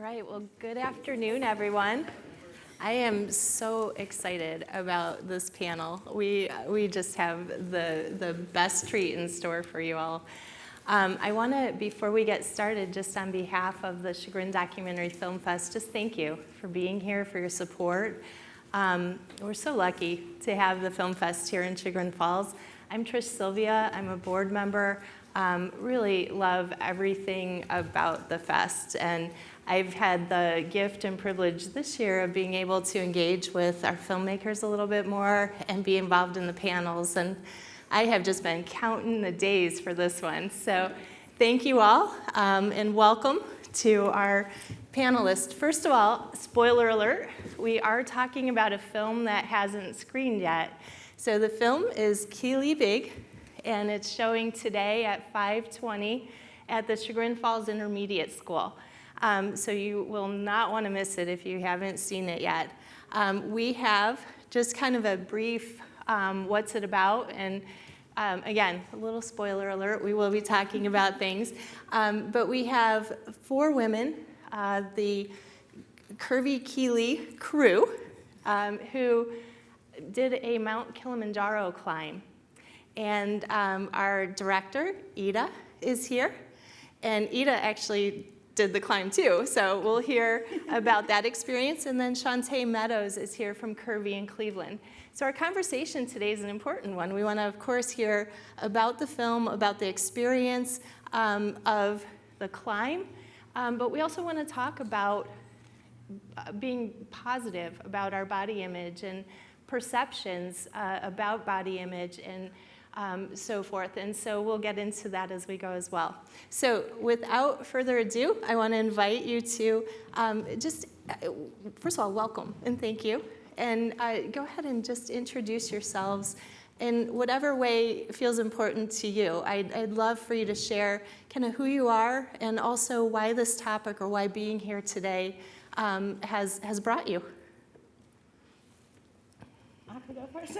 right, well, good afternoon, everyone. I am so excited about this panel. We just have the best treat in store for you all. I want to, before we get started, just on behalf of the Chagrin Documentary Film Fest, just thank you for being here, for your support. We're so lucky to have the Film Fest here in Chagrin Falls. I'm Trish Sylvia. I'm a board member. Really love everything about the fest, and I've had the gift and privilege this year of being able to engage with our filmmakers a little bit more and be involved in the panels, and I have just been counting the days for this one. So thank you all, and welcome to our panelists. First of all, spoiler alert, we are talking about a film that hasn't screened yet. So the film is Kili Big, and it's showing today at 5:20 at the Chagrin Falls Intermediate School. So you will not want to miss it if you haven't seen it yet. We have just kind of a brief what's it about, and again, a little spoiler alert, we will be talking about things. But we have 4 women, the Curvy Kili crew, who did a Mount Kilimanjaro climb. And our director, Ida, is here. And Ida actually did the climb too, so we'll hear about that experience. And then Shauntae Meadows is here from Curvy in Cleveland. So our conversation today is an important one. We want to, of course, hear about the film, about the experience of the climb, but we also want to talk about being positive about our body image and perceptions about body image and so forth. And so we'll get into that as we go as well. So without further ado, I want to invite you to first of all, welcome and thank you. And go ahead and just introduce yourselves in whatever way feels important to you. I'd love for you to share kind of who you are and also why this topic or why being here today has brought you. I could go first.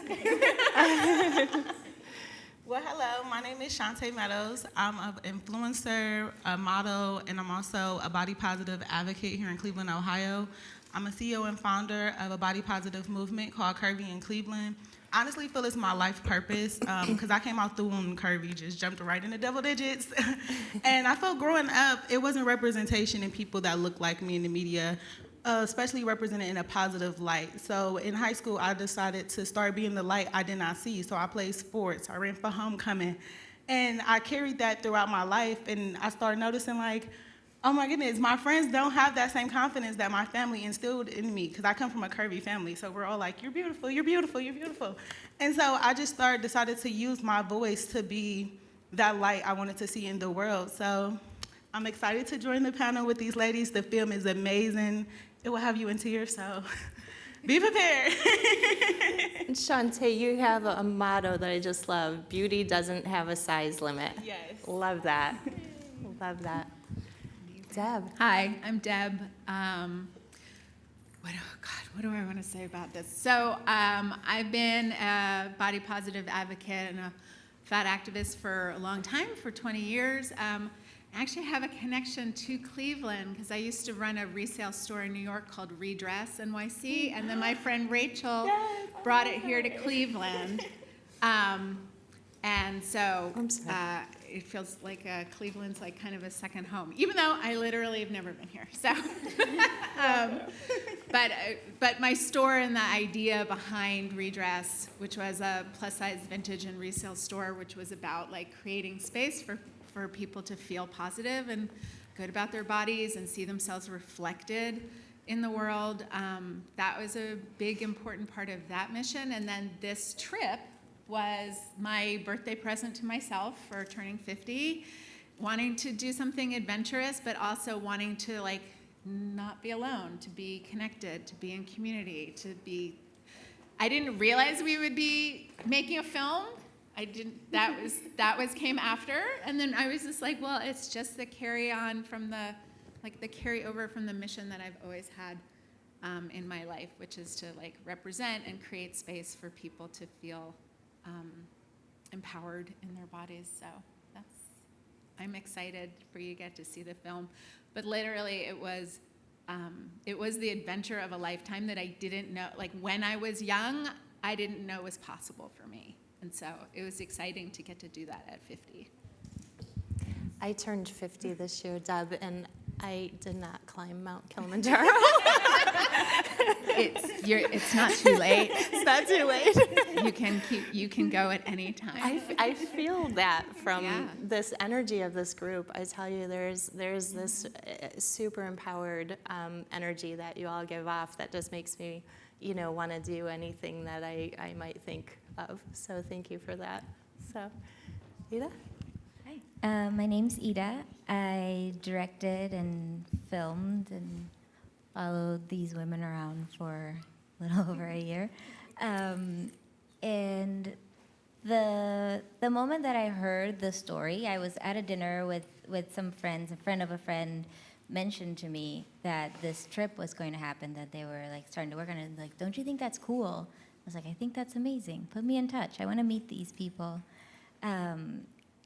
Well, hello, my name is Shauntae Meadows. I'm an influencer, a model, and I'm also a body positive advocate here in Cleveland, Ohio. I'm a CEO and founder of a body positive movement called Curvy in Cleveland. I honestly feel it's my life purpose because I came out the womb curvy, just jumped right into double digits. And I felt growing up, it wasn't representation in people that looked like me in the media, especially represented in a positive light. So in high school, I decided to start being the light I did not see. So I played sports, I ran for homecoming, and I carried that throughout my life. And I started noticing like, oh my goodness, my friends don't have that same confidence that my family instilled in me, because I come from a curvy family. So we're all like, you're beautiful, you're beautiful, you're beautiful. And so I just decided to use my voice to be that light I wanted to see in the world. So I'm excited to join the panel with these ladies. The film is amazing. It will have you in tears, so be prepared. Shauntae, you have a motto that I just love. Beauty doesn't have a size limit. Yes. Love that. Love that. Deb. Hi, I'm Deb. What do I want to say about this? So I've been a body positive advocate and a fat activist for a long time, for 20 years. I actually have a connection to Cleveland because I used to run a resale store in New York called Redress NYC, and then my friend Rachel brought it here to Cleveland. And so it feels like Cleveland's like kind of a second home, even though I literally have never been here. So, but my store and the idea behind Redress, which was a plus-size vintage and resale store, which was about like creating space for people to feel positive and good about their bodies and see themselves reflected in the world. That was a big, important part of that mission. And then this trip was my birthday present to myself for turning 50, wanting to do something adventurous, but also wanting to like not be alone, to be connected, to be in community, I didn't realize we would be making a film. That came after, and then I was just like, well, it's just the carryover from the mission that I've always had in my life, which is to like represent and create space for people to feel empowered in their bodies. So I'm excited for you to get to see the film. But literally, it was it was the adventure of a lifetime that I didn't know, like when I was young, I didn't know was possible for me. And so it was exciting to get to do that at 50. I turned 50 this year, Deb, and I did not climb Mount Kilimanjaro. It's not too late. It's not too late. You can go at any time. I feel that from Yeah. this energy of this group. I tell you, there's this super empowered energy that you all give off that just makes me, want to do anything that I might think of. So thank you for that. So, Ida? My name's Ida. I directed and filmed and followed these women around for a little over a year. And the moment that I heard the story, I was at a dinner with some friends. A friend of a friend mentioned to me that this trip was going to happen, that they were like starting to work on it. Like, don't you think that's cool? I was like, I think that's amazing. Put me in touch. I want to meet these people.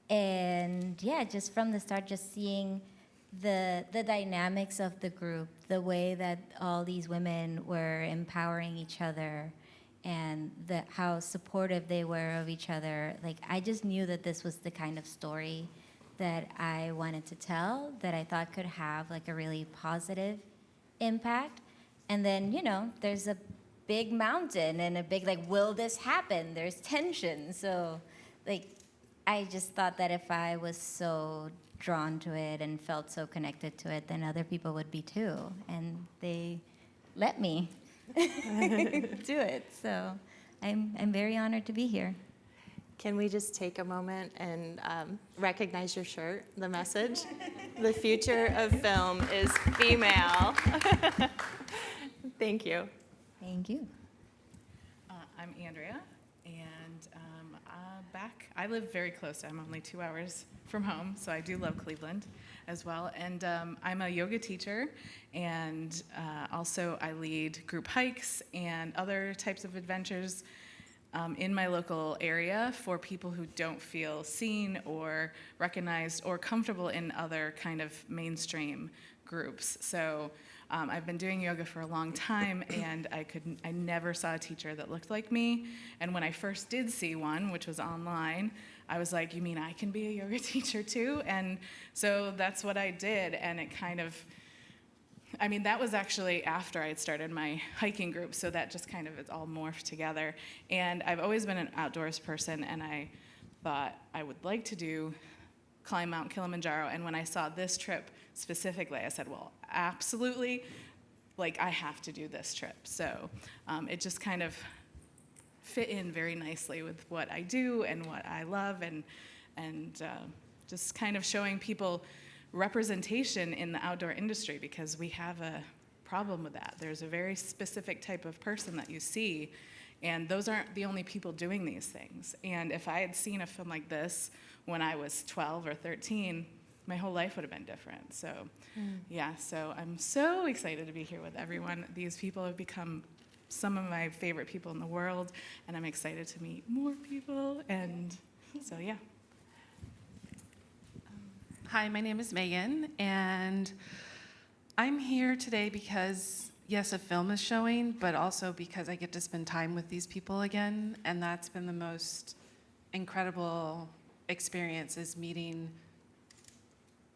And yeah, just from the start, just seeing the dynamics of the group, the way that all these women were empowering each other, and how supportive they were of each other. Like, I just knew that this was the kind of story that I wanted to tell, that I thought could have like a really positive impact. And then, there's a big mountain and a big, like, will this happen? There's tension. So, like, I just thought that if I was so drawn to it and felt so connected to it, then other people would be too. And they let me do it. So I'm very honored to be here. Can we just take a moment and recognize your shirt, the message? The future of film is female. Thank you. Thank you. I'm Andrea, and I live very close. I'm only 2 hours from home, so I do love Cleveland as well. And I'm a yoga teacher, and also I lead group hikes and other types of adventures in my local area for people who don't feel seen or recognized or comfortable in other kind of mainstream groups. So I've been doing yoga for a long time, and I never saw a teacher that looked like me. And when I first did see one, which was online, I was like, you mean I can be a yoga teacher too? And so that's what I did, and it kind of, that was actually after I had started my hiking group, so that just kind of, it's all morphed together. And I've always been an outdoors person, and I thought I would like to climb Mount Kilimanjaro. And when I saw this trip specifically, I said, well, absolutely, like, I have to do this trip. So it just kind of fit in very nicely with what I do and what I love, and just kind of showing people representation in the outdoor industry, because we have a problem with that. There's a very specific type of person that you see, and those aren't the only people doing these things. And if I had seen a film like this when I was 12 or 13, my whole life would have been different. So yeah, so I'm so excited to be here with everyone. These people have become some of my favorite people in the world, and I'm excited to meet more people, and so yeah. Hi, my name is Megan, and I'm here today because, yes, a film is showing, but also because I get to spend time with these people again, and that's been the most incredible experience, is meeting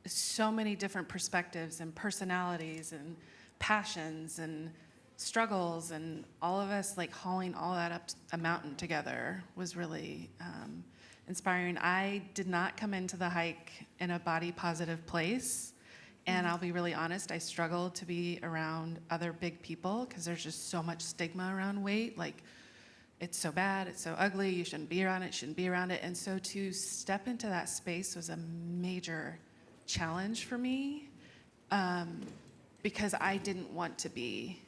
so many different perspectives and personalities and passions and struggles, and all of us like hauling all that up a mountain together was really inspiring. I did not come into the hike in a body positive place, and I'll be really honest, I struggled to be around other big people because there's just so much stigma around weight. Like, it's so bad, it's so ugly, you shouldn't be around it. And so to step into that space was a major challenge for me, because I didn't want to be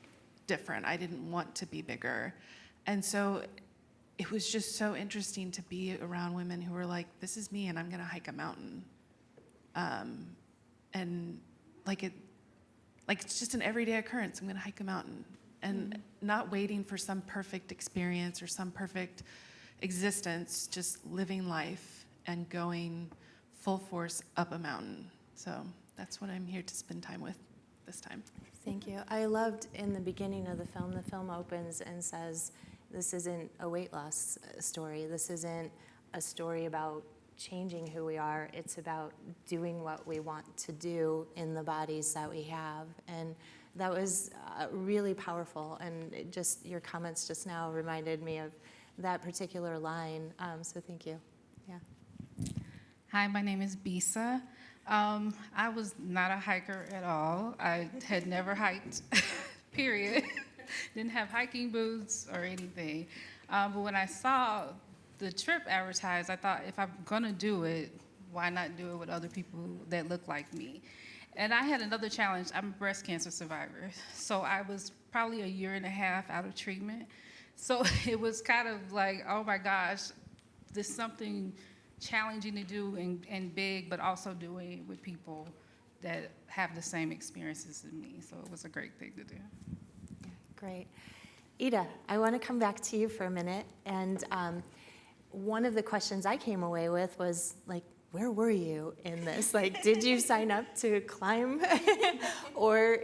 different. I didn't want to be bigger. And so it was just so interesting to be around women who were like, this is me, and I'm gonna hike a mountain. And it's just an everyday occurrence. I'm gonna hike a mountain, and not waiting for some perfect experience or some perfect existence, just living life and going full force up a mountain. So that's what I'm here to spend time with this time. Thank you. I loved in the beginning of the film opens and says, this isn't a weight loss story. This isn't a story about changing who we are. It's about doing what we want to do in the bodies that we have. And that was really powerful. And your comments just now reminded me of that particular line. So thank you. Yeah. Hi, my name is Bisa. I was not a hiker at all. I had never hiked, period. Didn't have hiking boots or anything. But when I saw the trip advertised, I thought, if I'm gonna do it, why not do it with other people that look like me? And I had another challenge. I'm a breast cancer survivor. So I was probably a year and a half out of treatment. So it was kind of like, oh my gosh, this is something challenging to do and big, but also doing it with people that have the same experiences as me. So it was a great thing to do. Great. Ida, I want to come back to you for a minute. And one of the questions I came away with was, like, where were you in this? Like, did you sign up to climb? Or,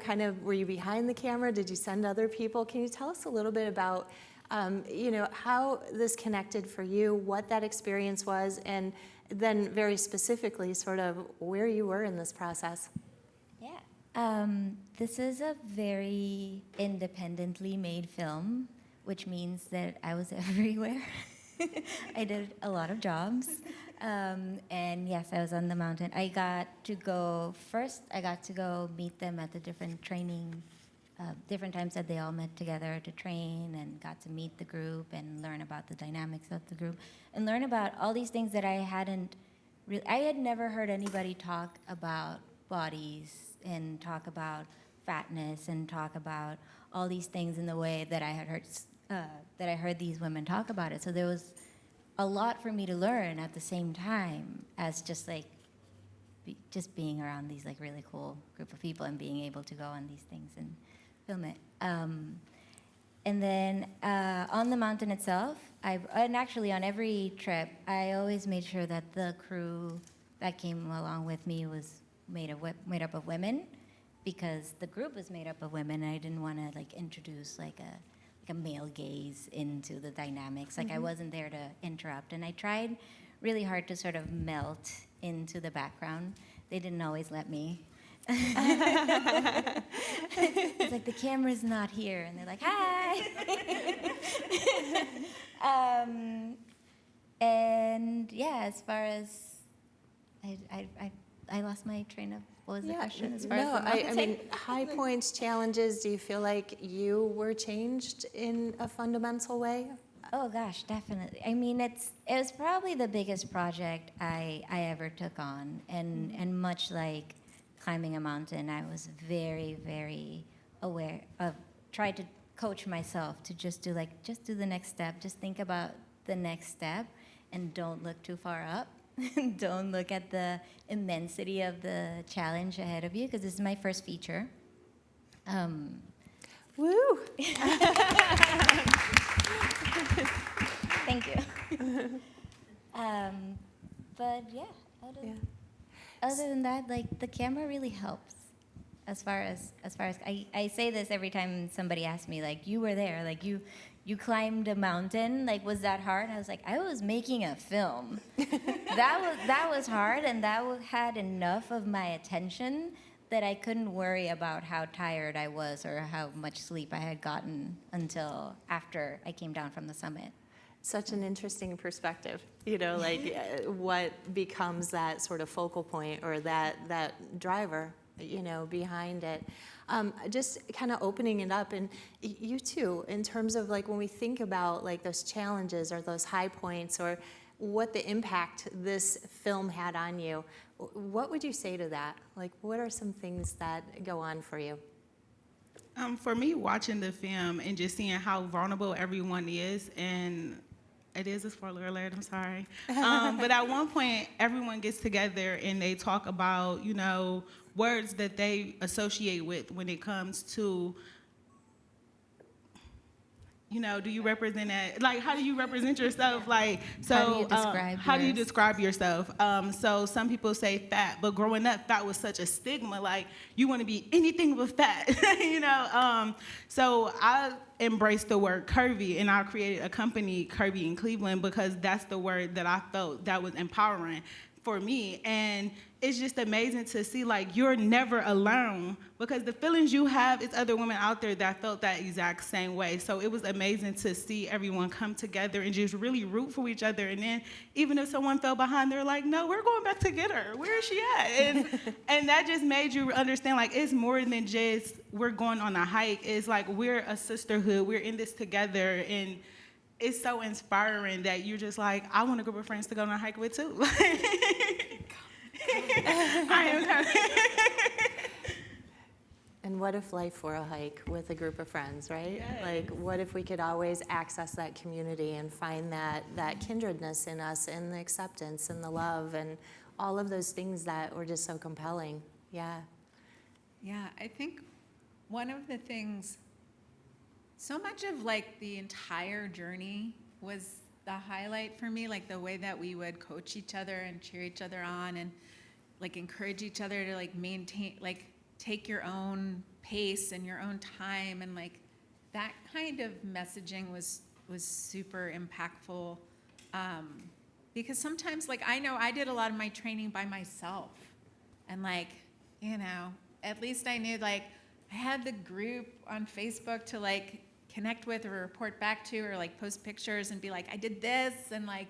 kind of, were you behind the camera? Did you send other people? Can you tell us a little bit about how this connected for you, what that experience was, and then very specifically sort of where you were in this process? Yeah. This is a very independently made film, which means that I was everywhere. I did a lot of jobs. And yes, I was on the mountain. I got to go meet them at the different training different times that they all met together to train, and got to meet the group and learn about the dynamics of the group and learn about all these things that I had never heard anybody talk about bodies and talk about fatness and talk about all these things in the way that I had heard these women talk about it. So there was a lot for me to learn at the same time as just being around these like really cool group of people and being able to go on these things and film it. And then on the mountain itself, and actually on every trip, I always made sure that the crew that came along with me was made up of women, because the group was made up of women, and I didn't want to like introduce like a male gaze into the dynamics. Like I wasn't there to interrupt, and I tried really hard to sort of melt into the background. They didn't always let me. It's like, the camera's not here, and they're like, hi. And yeah, as far as I lost my train of, what was the question? As far as the I mean, high points, challenges. Do you feel like you were changed in a fundamental way? Oh gosh, definitely. I mean, it was probably the biggest project I ever took on, and much like climbing a mountain, I was very, very aware of, tried to coach myself to just do the next step, just think about the next step, and don't look too far up. Don't look at the immensity of the challenge ahead of you, because this is my first feature. Woo! Thank you. But yeah, other than that, like, the camera really helps. As far as I say this every time somebody asks me, like, you were there, like you climbed a mountain, like, was that hard? I was like, I was making a film. that was hard, and that had enough of my attention that I couldn't worry about how tired I was or how much sleep I had gotten until after I came down from the summit. Such an interesting perspective, like what becomes that sort of focal point or that driver, behind it. Just kind of opening it up, and you too, in terms of like when we think about like those challenges or those high points or what the impact this film had on you, what would you say to that? Like, what are some things that go on for you? For me, watching the film and just seeing how vulnerable everyone is, and it is a spoiler alert, I'm sorry. But at one point, everyone gets together and they talk about, words that they associate with when it comes to do you represent that? Like, how do you represent yourself? Like, so How do you describe how do you yours? describe yourself? So some people say fat, but growing up, fat was such a stigma. Like, you want to be anything but fat, So I embraced the word curvy, and I created a company, Curvy in Cleveland, because that's the word that I felt that was empowering for me. And it's just amazing to see, like, you're never alone, because the feelings you have, it's other women out there that felt that exact same way. So it was amazing to see everyone come together and just really root for each other. And then even if someone fell behind, they're like, no, we're going back to get her. Where is she at? And that just made you understand, like, it's more than just we're going on a hike. It's like we're a sisterhood. We're in this together. And it's so inspiring that you're just like, I want a group of friends to go on a hike with too. I am coming. And what if life were a hike with a group of friends, right? Yes. Like, what if we could always access that community and find that kindredness in us, and the acceptance and the love and all of those things that were just so compelling. Yeah. Yeah, I think one of the things, so much of like the entire journey was the highlight for me, like the way that we would coach each other and cheer each other on and like encourage each other to like maintain, like take your own pace and your own time, and like that kind of messaging was super impactful, because sometimes like I know I did a lot of my training by myself, and like, at least I knew like I had the group on Facebook to like connect with or report back to, or like post pictures and be like, I did this, and like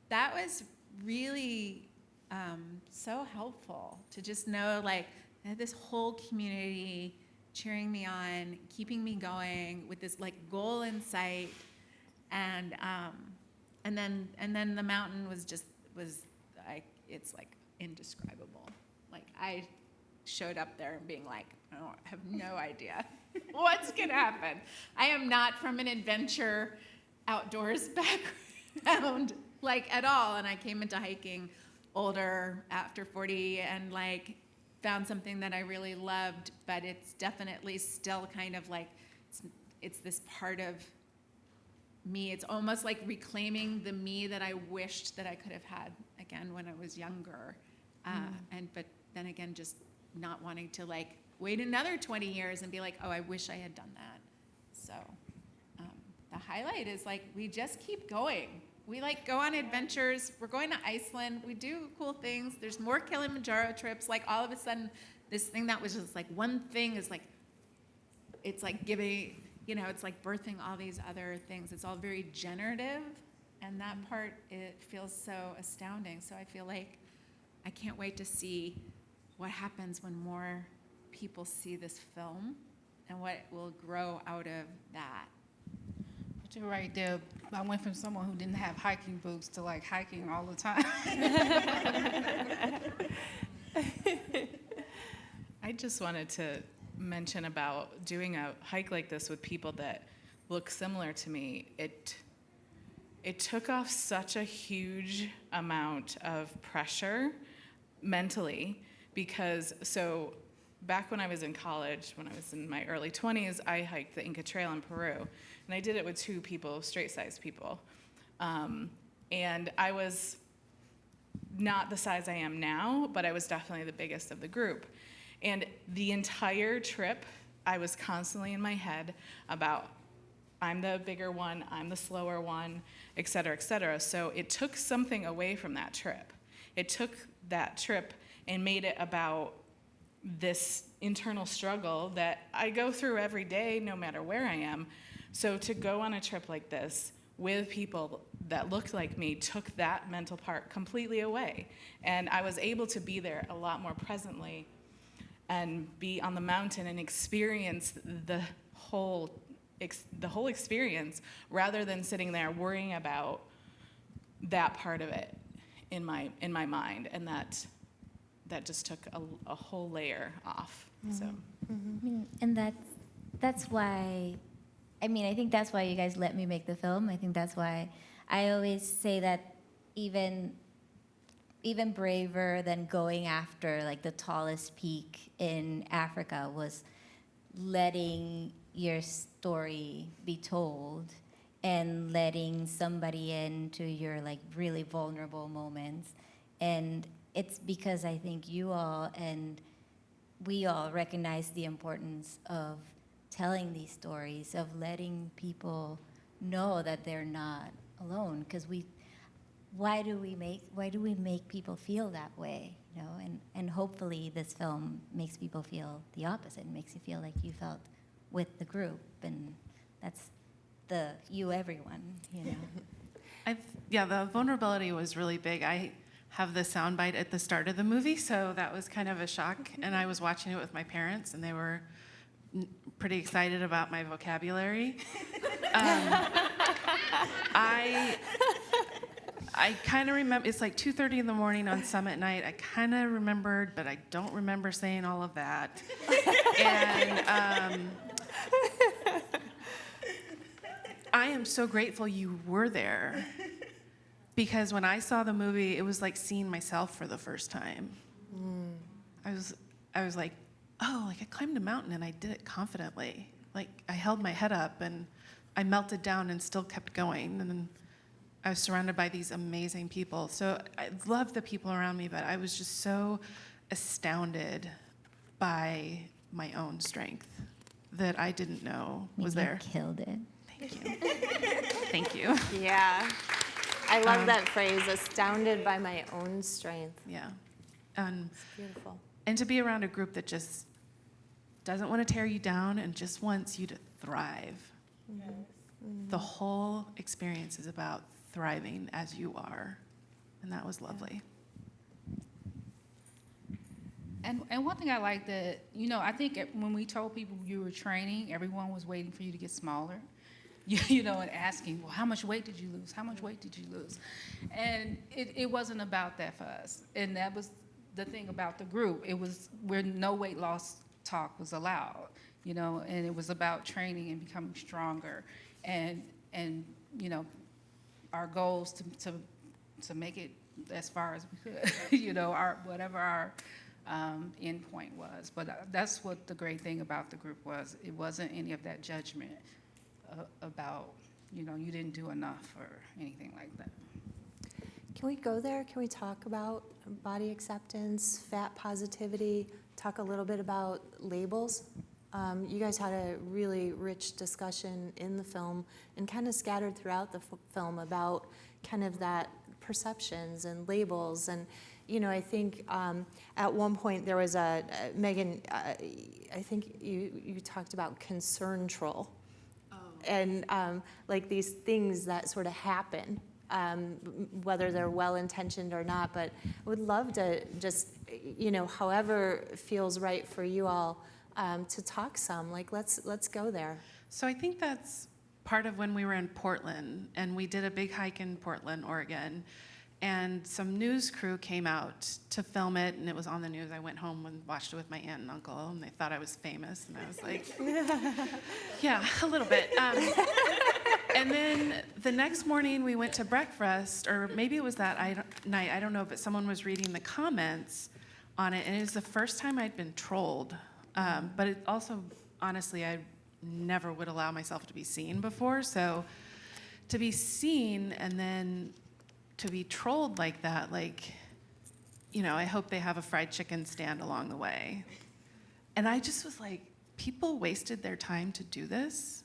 that was really so helpful to just know like I had this whole community cheering me on, keeping me going with this like goal in sight, and then the mountain was like, it's like indescribable. Like I showed up there and being like, I have no idea what's gonna happen. I am not from an adventure outdoors background like at all, and I came into hiking older after 40 and like found something that I really loved, but it's definitely still kind of like it's this part of me. It's almost like reclaiming the me that I wished that I could have had again when I was younger, but then again just not wanting to like wait another 20 years and be like, oh, I wish I had done that. So the highlight is like we just keep going. We like go on adventures. We're going to Iceland. We do cool things. There's more Kilimanjaro trips. Like all of a sudden, this thing that was just like one thing is like, it's like giving, it's like birthing all these other things. It's all very generative, and that part, it feels so astounding. So I feel like I can't wait to see what happens when more people see this film and what will grow out of that. But you're right there. I went from someone who didn't have hiking boots to like hiking all the time. I just wanted to mention about doing a hike like this with people that look similar to me. It took off such a huge amount of pressure mentally, because so back when I was in college, when I was in my early 20s, I hiked the Inca Trail in Peru, and I did it with 2 people, straight-sized people. And I was not the size I am now, but I was definitely the biggest of the group. And the entire trip, I was constantly in my head about, I'm the bigger one, I'm the slower one, et cetera, et cetera. So it took something away from that trip. It took that trip and made it about this internal struggle that I go through every day, no matter where I am. So to go on a trip like this with people that looked like me took that mental part completely away. And I was able to be there a lot more presently and be on the mountain and experience the whole experience, rather than sitting there worrying about that part of it in my mind. And that just took a whole layer off. So. And that's why, I think that's why you guys let me make the film. I think that's why I always say that even braver than going after like the tallest peak in Africa was letting your story be told and letting somebody into your like really vulnerable moments. And it's because I think you all and we all recognize the importance of telling these stories, of letting people know that they're not alone. Because why do we make people feel that way? You know, and hopefully this film makes people feel the opposite, makes you feel like you felt with the group, and that's the you everyone, you know. Yeah, the vulnerability was really big. I have the soundbite at the start of the movie, so that was kind of a shock. And I was watching it with my parents, and they were pretty excited about my vocabulary. I kind of remember, it's like 2:30 in the morning on Summit night. I kind of remembered, but I don't remember saying all of that. And I am so grateful you were there, because when I saw the movie, it was like seeing myself for the first time. I was like, oh, like I climbed a mountain and I did it confidently. Like I held my head up and I melted down and still kept going. And then I was surrounded by these amazing people. So I loved the people around me, but I was just so astounded by my own strength that I didn't know was there. You killed it. Thank you. Thank you. Yeah. I love that phrase, astounded by my own strength. Yeah. It's beautiful. And to be around a group that just doesn't want to tear you down and just wants you to thrive. Yes. The whole experience is about thriving as you are. And that was lovely. And one thing I like that, you know, I think when we told people you were training, everyone was waiting for you to get smaller. You know, and asking, well, how much weight did you lose? How much weight did you lose? And it wasn't about that for us. And that was the thing about the group. It was where no weight loss talk was allowed, you know, and it was about training and becoming stronger. And you know, our goals to make it as far as we could, you know, whatever our end point was. But that's what the great thing about the group was. It wasn't any of that judgment about, you know, you didn't do enough or anything like that. Can we go there? Can we talk about body acceptance, fat positivity, talk a little bit about labels? You guys had a really rich discussion in the film and kind of scattered throughout the film about kind of that perceptions and labels. And, you know, I think at one point there was Megan, I think you talked about concern troll. And like these things that sort of happen, whether they're well-intentioned or not. But I would love to just, you know, however feels right for you all, to talk some. Like, let's go there. So I think that's part of when we were in Portland, and we did a big hike in Portland, Oregon. And some news crew came out to film it, and it was on the news. I went home and watched it with my aunt and uncle, and they thought I was famous, and I was like, yeah, a little bit. And then the next morning we went to breakfast, or maybe it was that night, I don't know, but someone was reading the comments on it, and it was the first time I'd been trolled. But it also, honestly, I never would allow myself to be seen before, so to be seen and then to be trolled like that, like, you know, I hope they have a fried chicken stand along the way. And I just was like, people wasted their time to do this.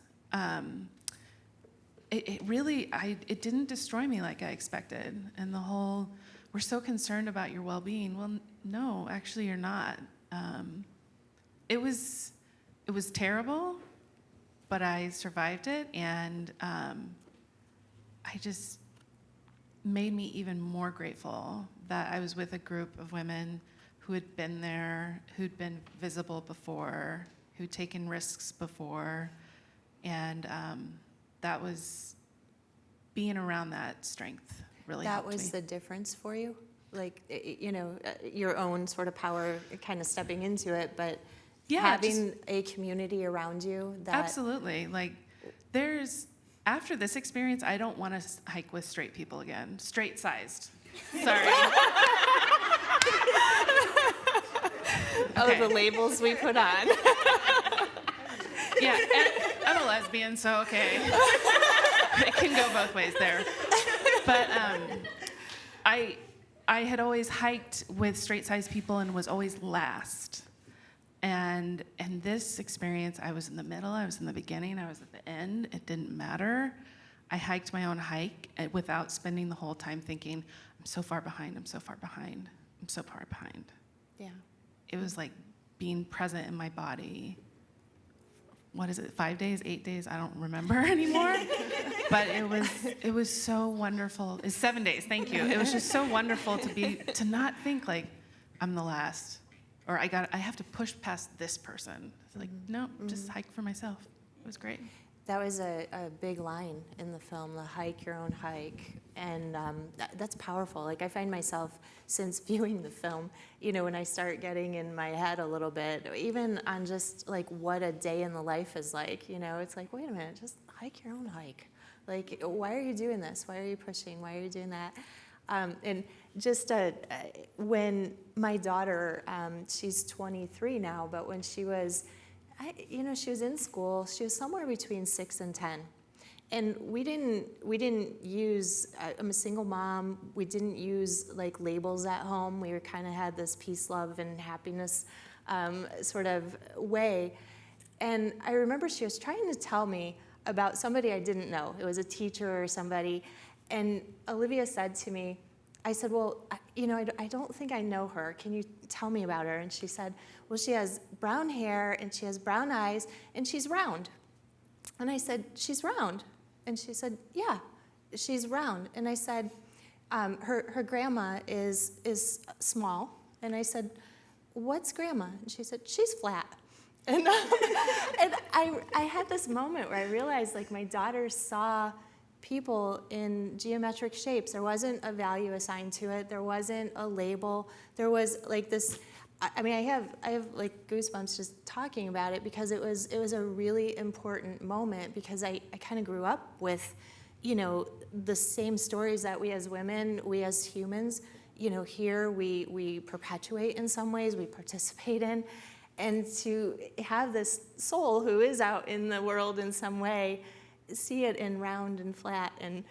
It really, it didn't destroy me like I expected. And the whole, we're so concerned about your well-being. Well, no, actually you're not. It was terrible, but I survived it, and I just made me even more grateful that I was with a group of women who had been there, who'd been visible before, who'd taken risks before, and that was being around that strength really helped me. That was the difference for you? Like, you know, your own sort of power kind of stepping into it, but having a community around you that... Absolutely. Like, after this experience, I don't want to hike with straight people again. Straight-sized. Sorry. Oh, the labels we put on. Yeah, I'm a lesbian, so okay. It can go both ways there. But I had always hiked with straight-sized people and was always last. And in this experience, I was in the middle, I was in the beginning, I was at the end. It didn't matter. I hiked my own hike without spending the whole time thinking, I'm so far behind, I'm so far behind, I'm so far behind. Yeah. It was like being present in my body. What is it, 5 days, 8 days? I don't remember anymore. But it was so wonderful. It's 7 days, thank you. It was just so wonderful to not think like I'm the last, or I have to push past this person. It's like, no, just hike for myself. It was great. That was a big line in the film, the hike your own hike. And that's powerful. Like, I find myself, since viewing the film, when I start getting in my head a little bit, even on just like what a day in the life is like, it's like, wait a minute, just hike your own hike. Like, why are you doing this? Why are you pushing? Why are you doing that? And just when my daughter, she's 23 now, but when she was, she was in school, she was somewhere between 6 and 10. And we didn't use, I'm a single mom, we didn't use like labels at home. We kind of had this peace, love, and happiness sort of way. And I remember she was trying to tell me about somebody I didn't know. It was a teacher or somebody. And Olivia said to me, I said, well, I don't think I know her. Can you tell me about her? And she said, well, she has brown hair and she has brown eyes and she's round. And I said, she's round. And she said, yeah, she's round. And I said, her grandma is small. And I said, what's grandma? And she said, she's flat. And I had this moment where I realized, like, my daughter saw people in geometric shapes. There wasn't a value assigned to it. There wasn't a label. There was like this. I mean, I have like goosebumps just talking about it, because it was a really important moment, because I kind of grew up with, the same stories that we as women, we as humans, here we perpetuate in some ways, we participate in. And to have this soul who is out in the world in some way, see it in round and flat and,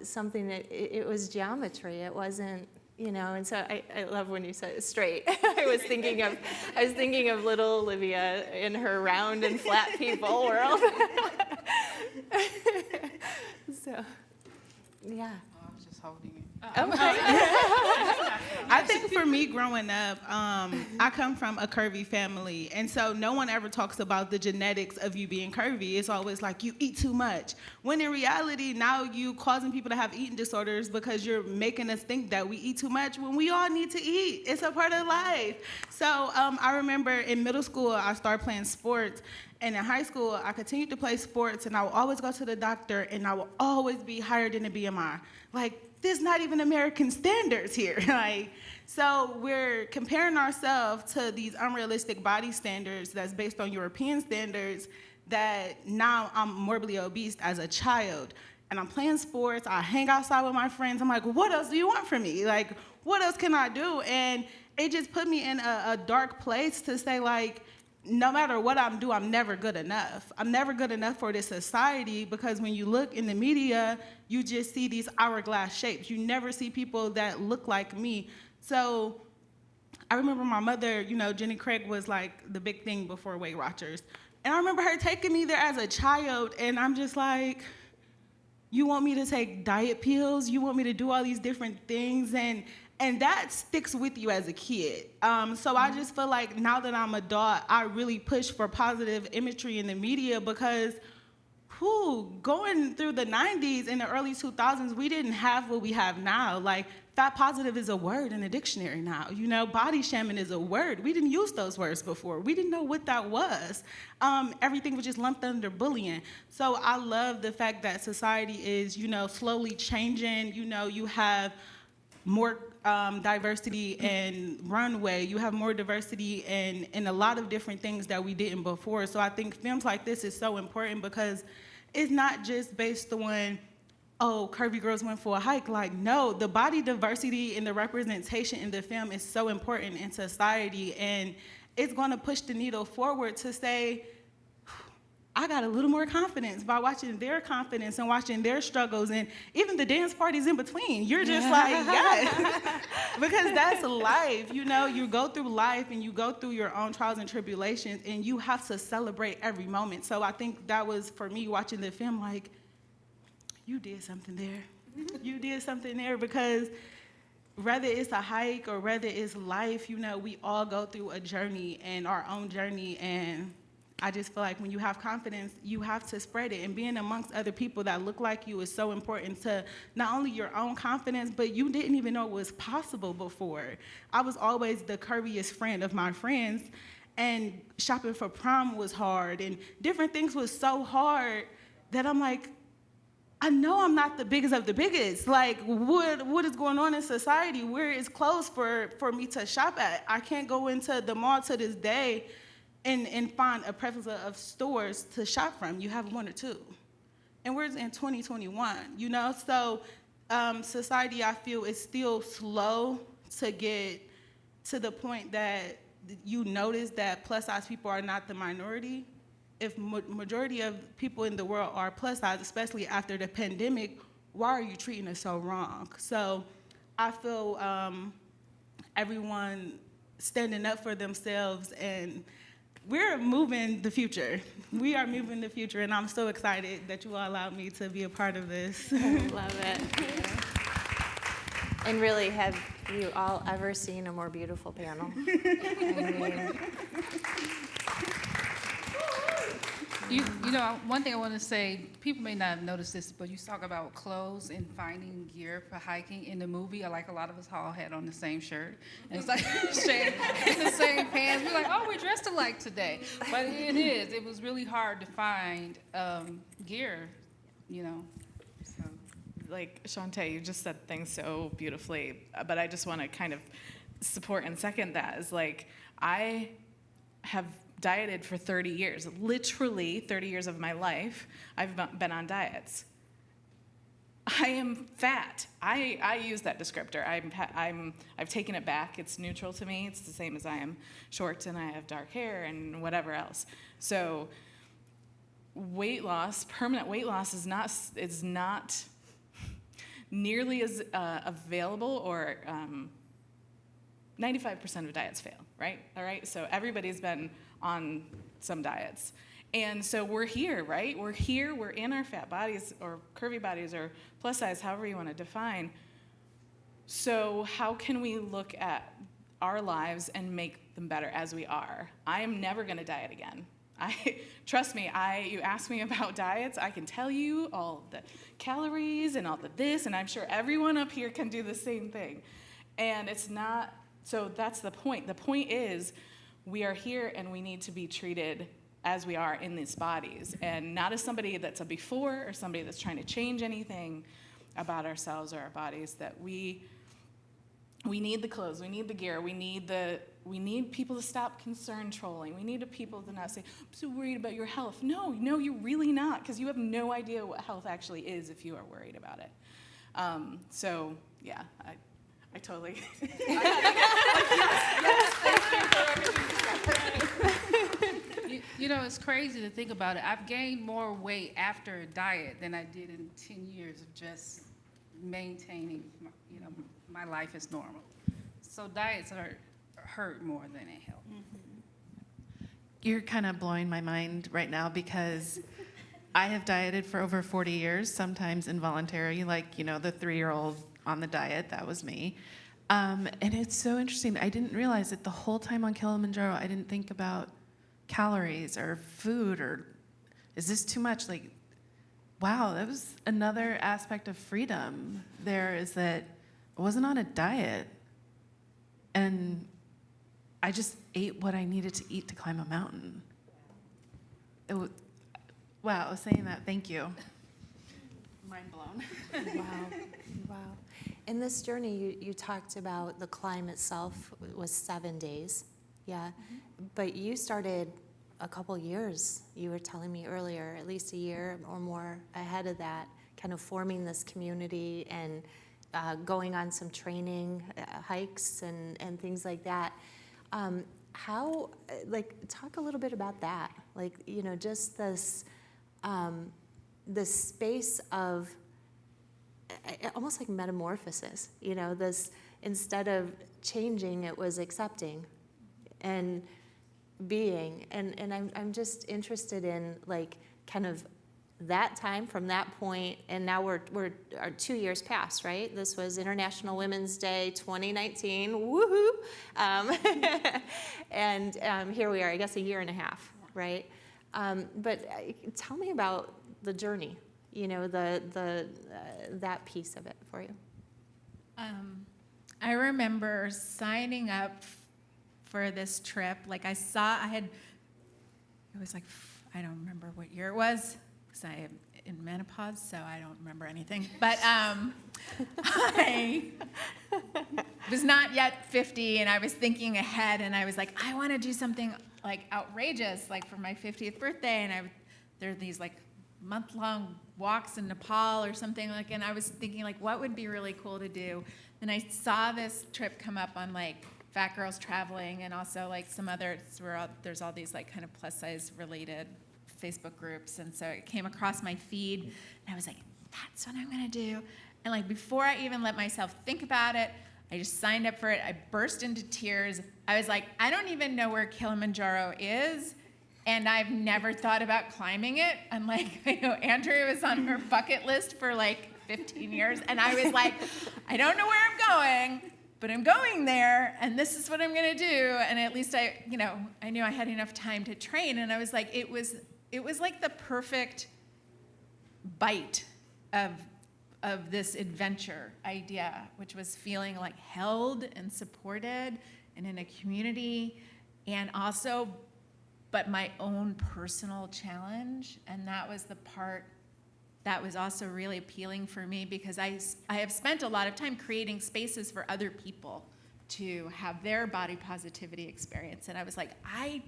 something that it was geometry. It wasn't, and so I love when you said straight. I was thinking of little Olivia in her round and flat people world. So, yeah. I was just holding it. I think for me growing up, I come from a curvy family, and so no one ever talks about the genetics of you being curvy. It's always like you eat too much, when in reality now you causing people to have eating disorders because you're making us think that we eat too much when we all need to eat. It's a part of life. So I remember in middle school I started playing sports, and in high school I continued to play sports, and I would always go to the doctor, and I would always be higher than a BMI. Like, there's not even American standards here. So we're comparing ourselves to these unrealistic body standards that's based on European standards, that now I'm morbidly obese as a child. And I'm playing sports, I hang outside with my friends. I'm like, what else do you want from me? Like, what else can I do? And it just put me in a dark place to say, like, no matter what I'm doing, I'm never good enough. I'm never good enough for this society, because when you look in the media, you just see these hourglass shapes. You never see people that look like me. So I remember my mother, Jenny Craig was like the big thing before Weight Watchers. And I remember her taking me there as a child, and I'm just like, you want me to take diet pills? You want me to do all these different things? And that sticks with you as a kid. So I just feel like now that I'm an adult, I really push for positive imagery in the media, because going through the 90s and the early 2000s, we didn't have what we have now. Like, fat positive is a word in the dictionary now. Body shaming is a word. We didn't use those words before. We didn't know what that was. Everything was just lumped under bullying. So I love the fact that society is, slowly changing. You have more diversity in runway. You have more diversity in a lot of different things that we didn't before. So I think films like this is so important, because it's not just based on, oh, curvy girls went for a hike. Like, no, the body diversity and the representation in the film is so important in society, and it's going to push the needle forward to say, I got a little more confidence by watching their confidence and watching their struggles and even the dance parties in between. You're just like, yes, because that's life. You know, you go through life and you go through your own trials and tribulations, and you have to celebrate every moment. So I think that was, for me, watching the film, like, you did something there. You did something there, because whether it's a hike or whether it's life, you know, we all go through a journey and our own journey, and I just feel like when you have confidence, you have to spread it. And being amongst other people that look like you is so important to not only your own confidence, but you didn't even know it was possible before. I was always the curviest friend of my friends, and shopping for prom was hard, and different things was so hard that I'm like, I know I'm not the biggest of the biggest. Like, what is going on in society? Where is clothes for me to shop at? I can't go into the mall to this day and find a plethora of stores to shop from. You have one or two. And we're in 2021, you know? So society, I feel, is still slow to get to the point that you notice that plus-size people are not the minority. If majority of people in the world are plus-size, especially after the pandemic, why are you treating us so wrong? So I feel everyone standing up for themselves, and we're moving the future. We are moving the future, and I'm so excited that you all allowed me to be a part of this. I love it. And really, have you all ever seen a more beautiful panel? I mean, You know, one thing I want to say, people may not have noticed this, but you talk about clothes and finding gear for hiking in the movie. Like, a lot of us all had on the same shirt, and it's like the same pants. We're like, oh, we're dressed alike today. But it is. It was really hard to find gear, you know. So. Like Shauntae, you just said things so beautifully, but I just want to kind of support and second that. Is like, I have dieted for 30 years, literally 30 years of my life. I've been on diets. I am fat. I use that descriptor. I've taken it back. It's neutral to me. It's the same as I am short and I have dark hair and whatever else. So weight loss, permanent weight loss is not nearly as available, or 95% of diets fail, right? All right, so everybody's been on some diets. And so we're here, right? We're here, we're in our fat bodies or curvy bodies or plus size, however you want to define. So how can we look at our lives and make them better as we are? I am never going to diet again. Trust me, you ask me about diets, I can tell you all the calories and all the this, and I'm sure everyone up here can do the same thing. And it's not, so that's the point. The point is, we are here and we need to be treated as we are in these bodies, and not as somebody that's a before or somebody that's trying to change anything about ourselves or our bodies. That we need the clothes, we need the gear, we need people to stop concern trolling. We need people to not say, I'm so worried about your health. No, you're really not, because you have no idea what health actually is if you are worried about it. So yeah, I totally. You know, it's crazy to think about it. I've gained more weight after a diet than I did in 10 years of just maintaining, my life as normal. So diets hurt more than they help. You're kind of blowing my mind right now, because I have dieted for over 40 years, sometimes involuntary, like, the 3-year-old on the diet, that was me. And it's so interesting. I didn't realize that the whole time on Kilimanjaro, I didn't think about calories or food or is this too much? Like, wow, that was another aspect of freedom there, is that I wasn't on a diet. And I just ate what I needed to eat to climb a mountain. Wow, saying that, thank you. Mind blown. wow. In this journey, you talked about the climb itself was 7 days, yeah? But you started a couple years, you were telling me earlier, at least a year or more ahead of that, kind of forming this community and going on some training hikes and things like that. how, like, talk a little bit about that. Like, you know, just this space of almost like metamorphosis, you know, this, instead of changing, it was accepting and being. And I'm just interested in, like, kind of that time from that point, and now we're 2 years past, right? This was International Women's Day 2019, woohoo! And here we are, I guess a year and a half, right? But tell me about the journey, you know, that piece of it for you. I remember signing up for this trip. Like it was like, I don't remember what year it was, because I am in menopause, so I don't remember anything. But I was not yet 50, and I was thinking ahead, and I was like, I want to do something like outrageous, like for my 50th birthday, and there are these like month-long walks in Nepal or something like, and I was thinking like, what would be really cool to do? And I saw this trip come up on like Fat Girls Traveling, and also like some others where there's all these like kind of plus size related Facebook groups, and so it came across my feed, and I was like, that's what I'm gonna do. And like before I even let myself think about it, I just signed up for it. I burst into tears. I was like, I don't even know where Kilimanjaro is, and I've never thought about climbing it. And like, I know Andrea was on her bucket list for like 15 years, and I was like, I don't know where I'm going, but I'm going there, and this is what I'm gonna do. And at least I knew I had enough time to train, and I was like, it was like the perfect bite of this adventure idea, which was feeling like held and supported and in a community, and also, but my own personal challenge. And that was the part that was also really appealing for me, because I have spent a lot of time creating spaces for other people to have their body positivity experience. And I was like, I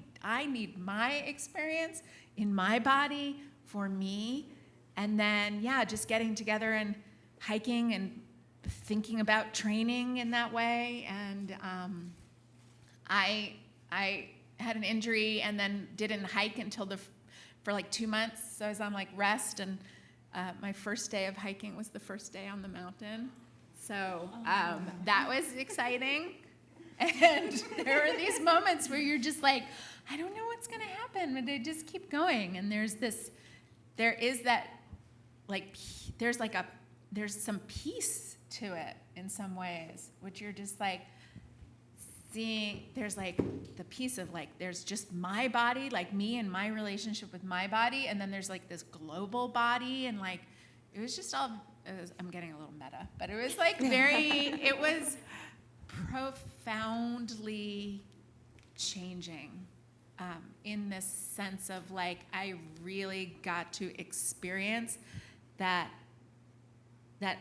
need my experience in my body for me. And then, yeah, just getting together and hiking and thinking about training in that way. And I had an injury and then didn't hike until for like 2 months. So I was on like rest, and my first day of hiking was the first day on the mountain. So that was exciting. And there are these moments where you're just like, I don't know what's gonna happen, but they just keep going. And there's that, like, there's some peace to it in some ways, which you're just like seeing. There's like the piece of like, there's just my body, like me and my relationship with my body, and then there's like this global body, and like, it was just all, I'm getting a little meta, but it was like it was profoundly changing in this sense of like, I really got to experience that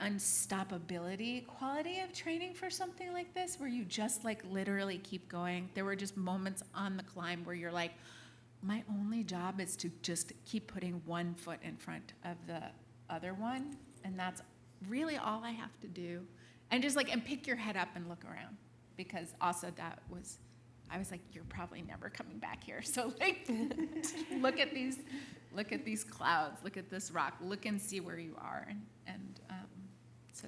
unstoppability quality of training for something like this, where you just like literally keep going. There were just moments on the climb where you're like, my only job is to just keep putting one foot in front of the other one, and that's really all I have to do. And just like, and pick your head up and look around, because also I was like, you're probably never coming back here. So like, look at these clouds, look at this rock, look and see where you are. And so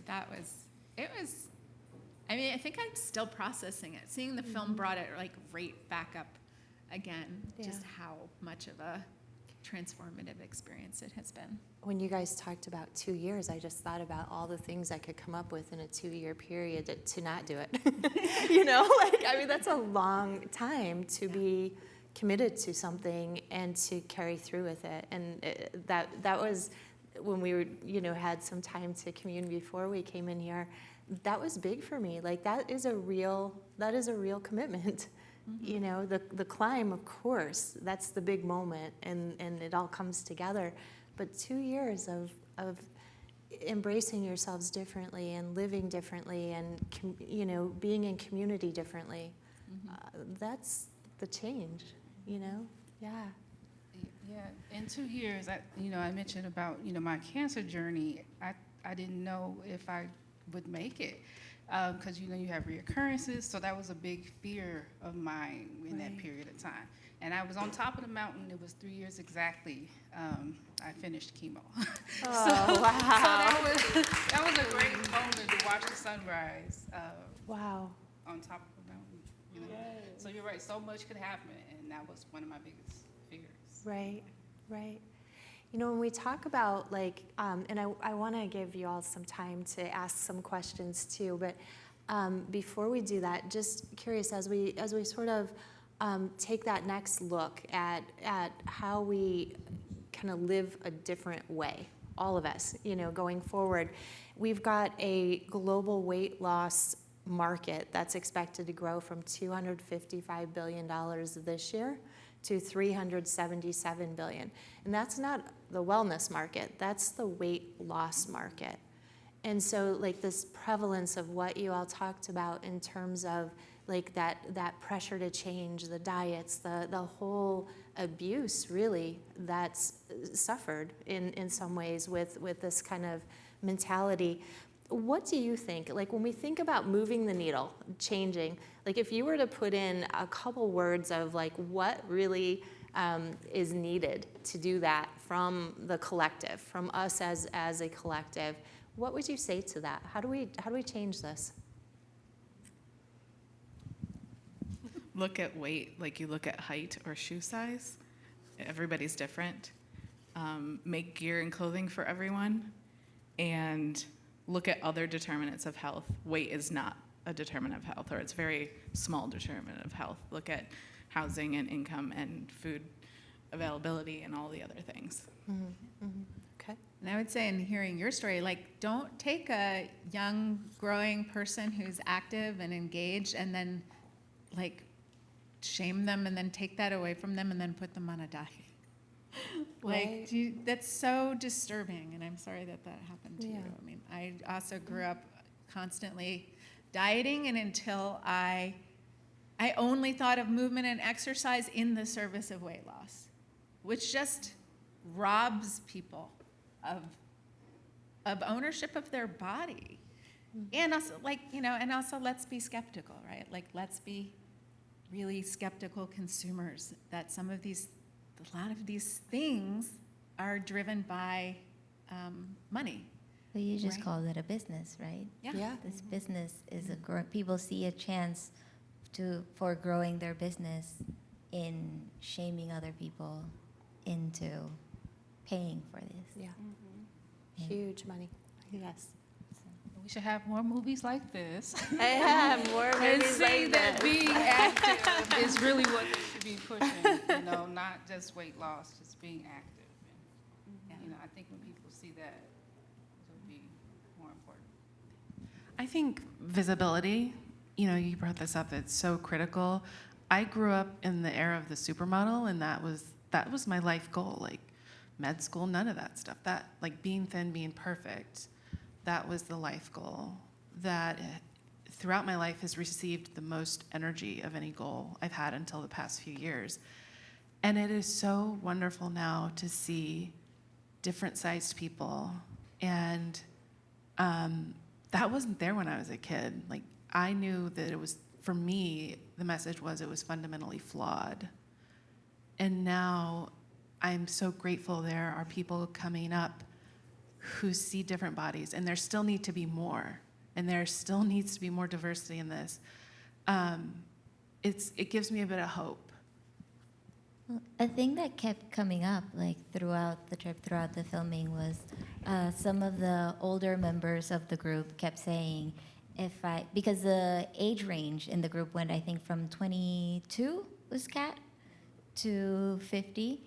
I mean, I think I'm still processing it. Seeing the film brought it like right back up again, just how much of a transformative experience it has been. When you guys talked about 2 years, I just thought about all the things I could come up with in a 2-year period to not do it. You know, like, I mean, that's a long time to be committed to something and to carry through with it. And that was when we were, had some time to commune before we came in here. That was big for me. Like, that is a real commitment. Mm-hmm. The climb, of course, that's the big moment, and it all comes together. But 2 years of embracing yourselves differently and living differently and, being in community differently, that's the change, Yeah. Yeah, in 2 years, I mentioned about, my cancer journey. I didn't know if I would make it. Because you know you have reoccurrences, so that was a big fear of mine in that period of time. And I was on top of the mountain. It was 3 years exactly. I finished chemo. Oh, wow. So that was a great moment to watch the sunrise Wow. on top of the mountain. You know? So you're right. So much could happen, and that was one of my biggest fears. Right, right. You know, when we talk about like, and I want to give you all some time to ask some questions too, but before we do that, just curious as we sort of take that next look at how we kind of live a different way, all of us, you know, going forward. We've got a global weight loss market that's expected to grow from $255 billion this year to $377 billion. And that's not the wellness market, that's the weight loss market. And so like this prevalence of what you all talked about in terms of like that pressure to change, the diets, the whole abuse really that's suffered in some ways with this kind of mentality. What do you think? Like when we think about moving the needle, changing, like if you were to put in a couple words of like what really is needed to do that from the collective, from us as a collective, what would you say to that? How do we change this? Look at weight like you look at height or shoe size. Everybody's different. Make gear and clothing for everyone, and look at other determinants of health. Weight is not a determinant of health, or it's a very small determinant of health. Look at housing and income and food availability and all the other things. Mm-hmm. Mm-hmm. Okay. And I would say in hearing your story, like don't take a young, growing person who's active and engaged and then like shame them and then take that away from them and then put them on a diet. Like, that's so disturbing, and I'm sorry that happened to you. I mean, I also grew up constantly dieting, and until I only thought of movement and exercise in the service of weight loss, which just robs people of ownership of their body. And also, like, you know, and also let's be skeptical, right? Like, let's be really skeptical consumers that a lot of these things are driven by money. But you just Right. called it a business, right? Yeah. This business is people see a chance for growing their business in shaming other people into paying for this. Yeah. Yeah. Huge money. Yes. We should have more movies like this. I have more And movies see like that this. being active is really what they should be pushing, you know, not just weight loss, just being active. And, you know, I think when people see that, it'll be more important. I think visibility, you know, you brought this up, it's so critical. I grew up in the era of the supermodel, and that was my life goal, like med school, none of that stuff. That, like being thin, being perfect, that was the life goal that throughout my life has received the most energy of any goal I've had until the past few years. And it is so wonderful now to see different sized people. And that wasn't there when I was a kid. Like, I knew that it was, for me, the message was it was fundamentally flawed. And now I'm so grateful there are people coming up who see different bodies, and there still need to be more, and there still needs to be more diversity in this. It gives me a bit of hope. Well, a thing that kept coming up, like throughout the trip, throughout the filming, was some of the older members of the group kept saying, because the age range in the group went, I think, from 22 was Kat to 50,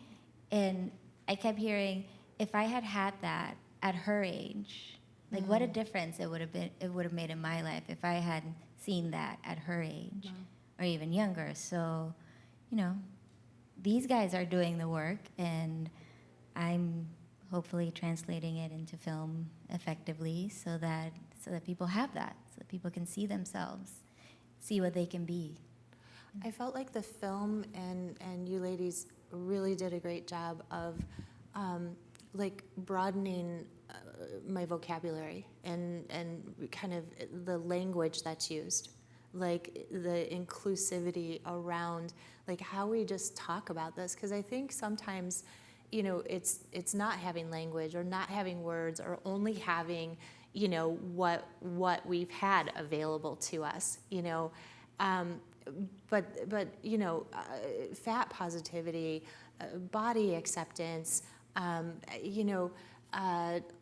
and I kept hearing, if I had had that at her age, like what a difference it would have made in my life if I had seen that at her age, or even younger. So, you know, these guys are doing the work, and I'm hopefully translating it into film effectively so that people have that, so that people can see themselves, see what they can be. I felt like the film and you ladies really did a great job of like broadening my vocabulary and kind of the language that's used, like the inclusivity around like how we just talk about this. Because I think sometimes, you know, it's not having language or not having words or only having, you know, what we've had available to us, you know. But you know, fat positivity, body acceptance, you know,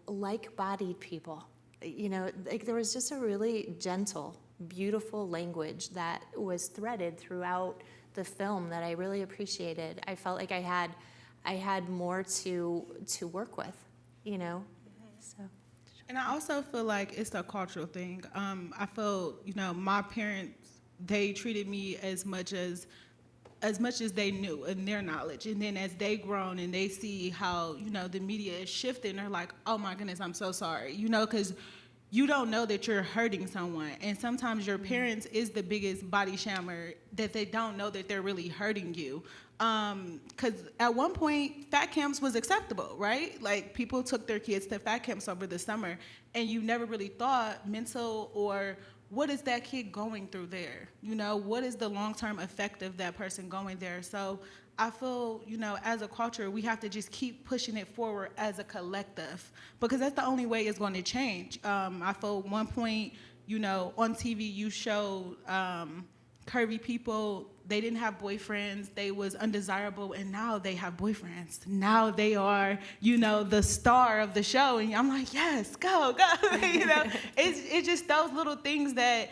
like-bodied people, you know, like there was just a really gentle, beautiful language that was threaded throughout the film that I really appreciated. I felt like I had more to work with, you know. So. And I also feel like it's a cultural thing. I feel, you know, my parents, they treated me as much as they knew in their knowledge. And then as they grown and they see how, you know, the media is shifting, they're like, oh my goodness, I'm so sorry. You know, because you don't know that you're hurting someone. And sometimes your parents is the biggest body shammer that they don't know that they're really hurting you. Because at one point, fat camps was acceptable, right? Like people took their kids to fat camps over the summer and you never really thought mental or what is that kid going through there? You know, what is the long-term effect of that person going there? So I feel, you know, as a culture, we have to just keep pushing it forward as a collective because that's the only way it's going to change. I feel at one point, you know, on TV you showed curvy people, they didn't have boyfriends, they was undesirable, and now they have boyfriends. Now they are, you know, the star of the show, and I'm like, yes, go. You know, it's just those little things that,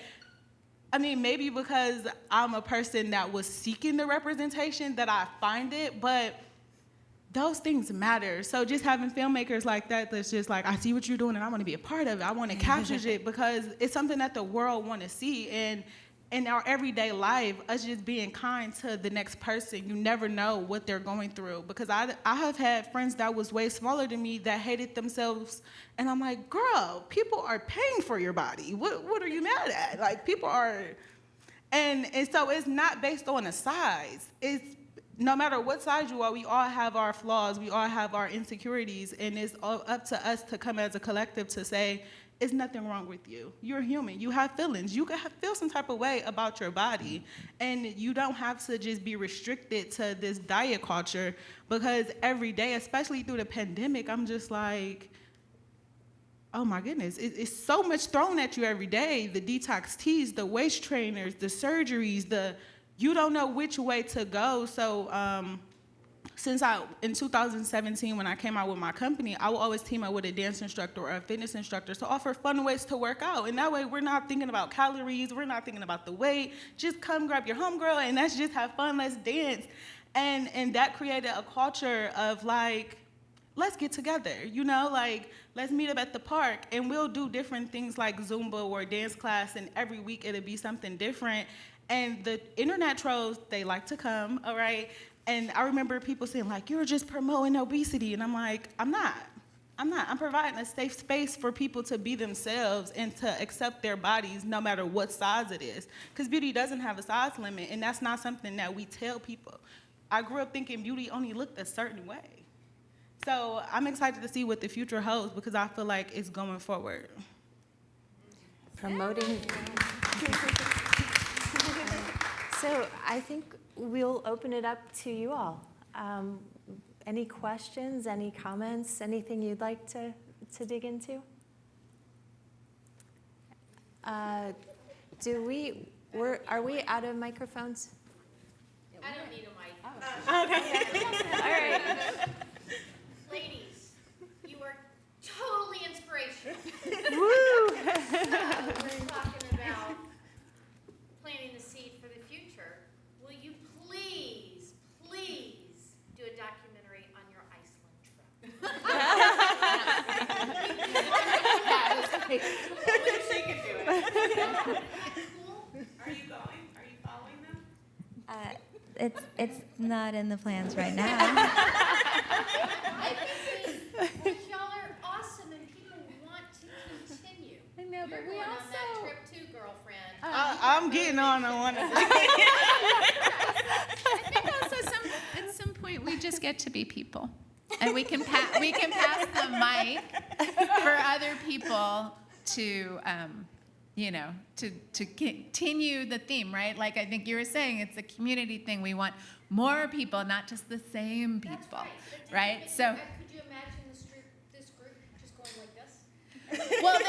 I mean, maybe because I'm a person that was seeking the representation that I find it, but those things matter. So just having filmmakers like that that's just like, I see what you're doing and I want to be a part of it. I want to capture it because it's something that the world want to see. And in our everyday life, us just being kind to the next person, you never know what they're going through. Because I have had friends that was way smaller than me that hated themselves. And I'm like, girl, people are paying for your body. What are you mad at? Like, people are, and so it's not based on a size. It's no matter what size you are, we all have our flaws, we all have our insecurities, and it's all up to us to come as a collective to say, there's nothing wrong with you. You're human. You have feelings. You can feel some type of way about your body. And you don't have to just be restricted to this diet culture because every day, especially through the pandemic, I'm just like, oh my goodness, it's so much thrown at you every day. The detox teas, the waist trainers, the surgeries, you don't know which way to go. So in 2017, when I came out with my company, I will always team up with a dance instructor or a fitness instructor to offer fun ways to work out. And that way, we're not thinking about calories, we're not thinking about the weight. Just come grab your homegirl and let's just have fun, let's dance. And that created a culture of like, let's get together, you know, like let's meet up at the park and we'll do different things like Zumba or dance class, and every week it'll be something different. And the internet trolls, they like to come, all right? And I remember people saying, like, you're just promoting obesity. And I'm like, I'm not. I'm providing a safe space for people to be themselves and to accept their bodies no matter what size it is. Because beauty doesn't have a size limit, and that's not something that we tell people. I grew up thinking beauty only looked a certain way. So I'm excited to see what the future holds because I feel like it's going forward. Promoting. So I think we'll open it up to you all. Any questions, any comments, anything you'd like to dig into? Are we out of microphones? I don't need a mic. Oh. Okay. All right. Ladies, you are totally inspirational. Woo! We're talking about planting the seed for the future. Will you please do a documentary on your Iceland trip? She can do it. Cool? Are you going? Are you following them? It's not in the plans right now. I think y'all are awesome and people want to continue. I know, but You're we going on that also. trip too, girlfriend. I'm getting on one of these. I think also at some point we just get to be people. And we can pass the mic for other people to, to continue the theme, right? Like I think you were saying, it's a community thing. We want more people, not just the same people, right? So. Could you imagine this group just going like this? Well,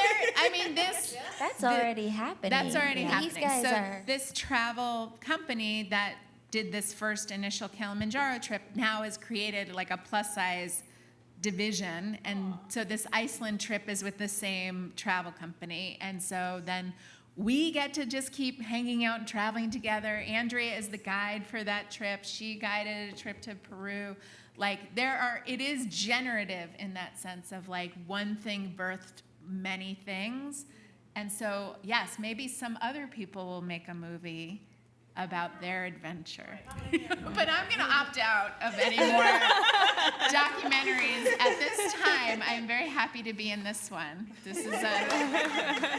That's already happening. That's already happening. These guys so are. this travel company that did this first initial Kilimanjaro trip now has created like a plus size division, and so this Iceland trip is with the same travel company, and so then we get to just keep hanging out and traveling together. Andrea is the guide for that trip. She guided a trip to Peru. Like it is generative in that sense of like one thing birthed many things. And so, yes, maybe some other people will make a movie about their adventure. But I'm going to opt out of any more documentaries at this time. I'm very happy to be in this one. This is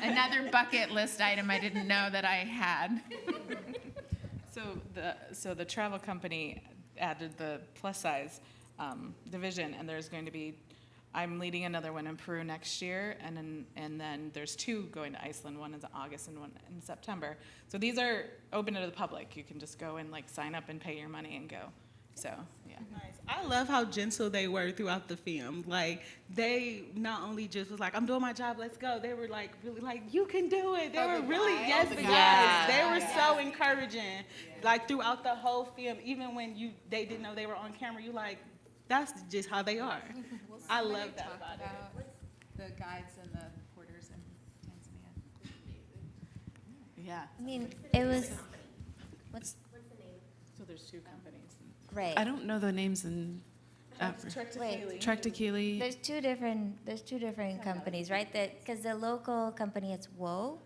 another bucket list item I didn't know that I had. So the travel company added the plus size division, and there's going to be, I'm leading another one in Peru next year, and then there's 2 going to Iceland, one in August and one in September. So these are open to the public. You can just go and like sign up and pay your money and go. So yeah. Nice. I love how gentle they were throughout the film. Like they not only just was like, I'm doing my job, let's go. They were like really like, you can do it. They were really the guys. They were so encouraging. Like throughout the whole film, even when they didn't know they were on camera, you like, that's just how they are. I love that about it. The guides and the porters in Tanzania. Yeah. I mean, it was. What's So there's 2 companies. right? I don't know the names in Wait. Trek to Kili. There's two different companies, right? That because the local company it's WHOA,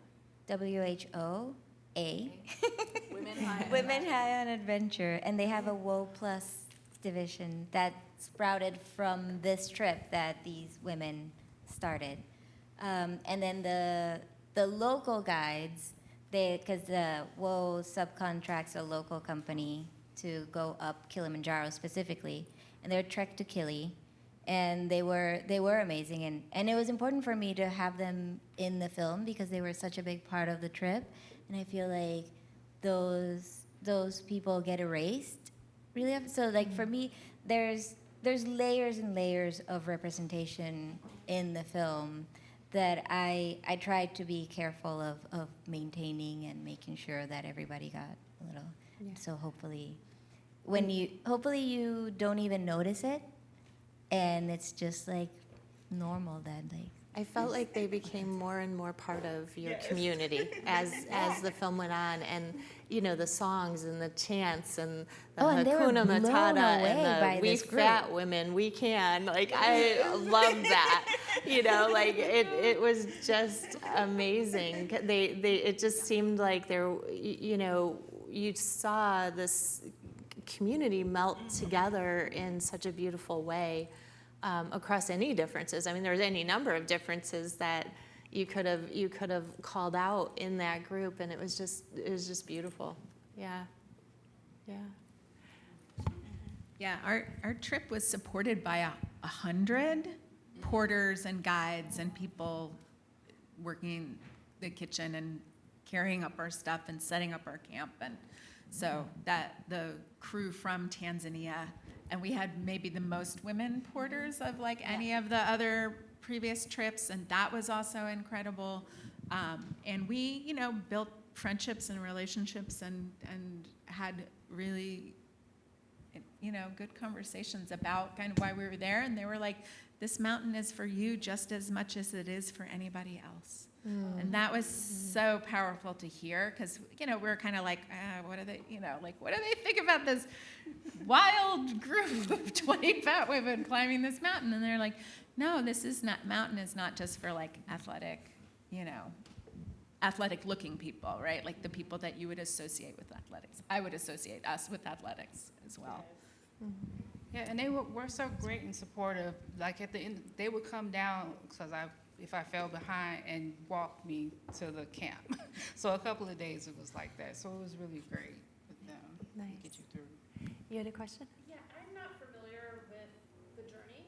Women High on Adventure, and they have a WHO Plus division that sprouted from this trip that these women started, and then the local guides, because the WHO subcontracts a local company to go up Kilimanjaro specifically, and they're Trek to Kili, and they were amazing, and it was important for me to have them in the film because they were such a big part of the trip, and I feel like those people get erased really often. So like for me, there's layers and layers of representation in the film that I tried to be careful of maintaining and making sure that everybody got a little. Yeah. So hopefully you don't even notice it, and it's just like normal that like. I felt like they became more and more part of your community as the film went on, and the songs and the chants and the and they were Hakuna blown Matata away and by the We this group. Fat Women, we can. Like I love that. Like it was just amazing. It just seemed like there, you saw this community melt together in such a beautiful way. Across any differences. I mean, there's any number of differences that you could have called out in that group, and it was just beautiful. Yeah. Yeah, our trip was supported by 100 porters and guides and people working the kitchen and carrying up our stuff and setting up our camp, and so that the crew from Tanzania. And we had maybe the most women porters of like any of the other previous trips, and that was also incredible. And we, built friendships and relationships and had really, good conversations about kind of why we were there. And they were like, this mountain is for you just as much as it is for anybody else. And that was so powerful to hear because, we're kind of like, what do they, what do they think about this wild group of 20 fat women climbing this mountain? And they're like, no, mountain is not just for like athletic looking people, right? Like the people that you would associate with athletics. I would associate us with athletics as well. Yeah, and they were so great and supportive. Like at the end, they would come down because if I fell behind and walk me to the camp. So a couple of days it was like that. So it was really great with them to get you through. You had a question? Yeah, I'm not familiar with the journey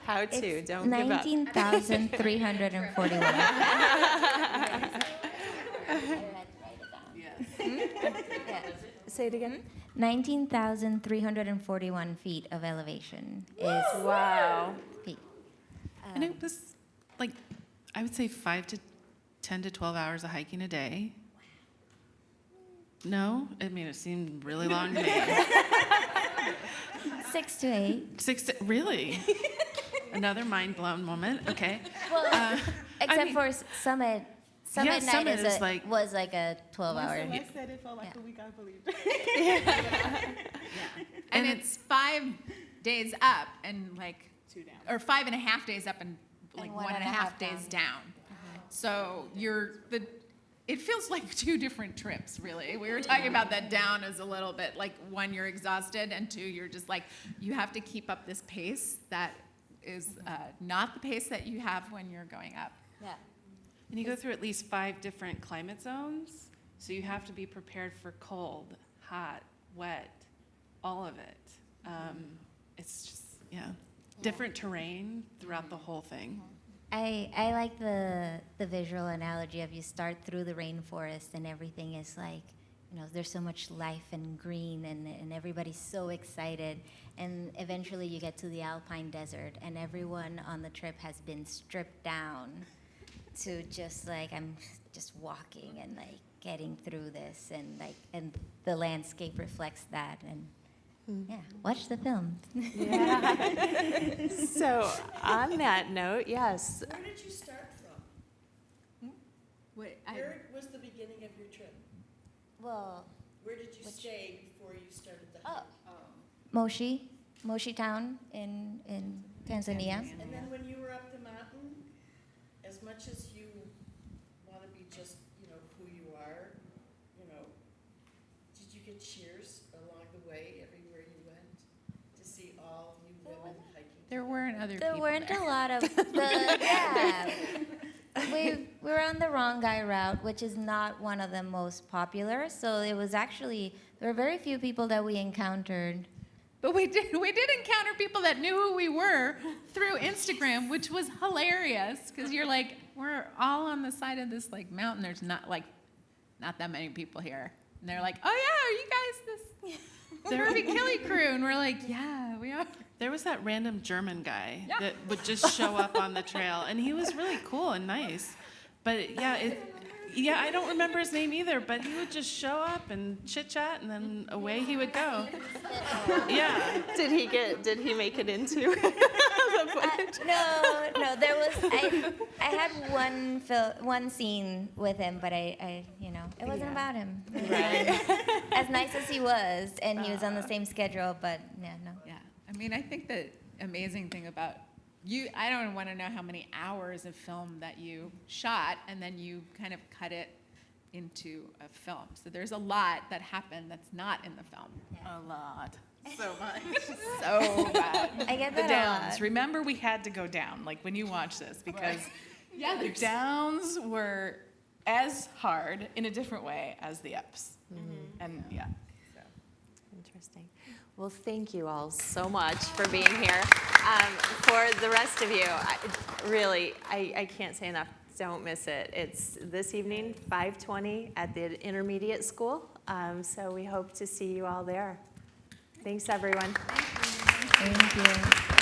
How to, It's don't give up. 19,341. Say it again. 19,341 feet of elevation is Wow. peak. And it was like, I would say 5 to 10 to 12 hours of hiking a day. No? I mean, it seemed really long to me. 6 to 8. Really? Another mind blown moment. Okay. Well, except mean- for Summit. Summit night Summit is was like a 12-hour. Once I said it felt like a week, I believed. And it's 5 days up and like 2 down, or 5.5 days up and like And 1.5 days down. So it feels like 2 different trips, really. We were talking about that down as a little bit like 1, you're exhausted, and 2, you're just like, you have to keep up this pace that is not the pace that you have when you're going up. Yeah. And you go through at least 5 different climate zones, so you have to be prepared for cold, hot, wet, all of it. It's just, different terrain throughout the whole thing. I like the visual analogy of you start through the rainforest and everything is like, there's so much life and green and everybody's so excited. And eventually you get to the Alpine Desert and everyone on the trip has been stripped down to just like, I'm just walking and like getting through this and the landscape reflects that. And yeah, watch the film. Yeah. So on that note, yes. Where did you start from? Where was the beginning of your trip? Well, Where did you stay before you started the hike? Moshi town in Tanzania. And then when you were up the mountain, as much as you want to be just, who you are, did you get cheers along the way everywhere you went to see all you women hiking? There weren't other There people weren't there. a lot of we were on the Rongai route, which is not one of the most popular. So it was actually there were very few people that we encountered. But we did encounter people that knew who we were through Instagram, which was hilarious because you're like, we're all on the side of this like mountain. There's not that many people here. And they're like, oh yeah, are you guys this Curvy Kili crew? And we're like, yeah, we are. There was that random German guy that would just show up on the trail, and he was really cool and nice. But I don't remember his name either, but he would just show up and chit-chat, and then away he would go. Yeah. Did he make it into the footage? No. There was I had one scene with him, but I it wasn't about him. Right. As nice as he was, and he was on the same schedule, but no. Yeah, I mean, I think the amazing thing about you, I don't want to know how many hours of film that you shot, and then you kind of cut it into a film. So there's a lot that happened that's not in the film. A lot. So much. So bad. I get The that a downs. lot. Remember, we had to go down, like when you watch this, because Yeah, the downs were as hard in a different way as the ups. And yeah. Interesting. Well, thank you all so much for being here. For the rest of you, I can't say enough. Don't miss it. It's this evening, 5:20 at the intermediate school. So we hope to see you all there. Thanks, everyone. Thank you.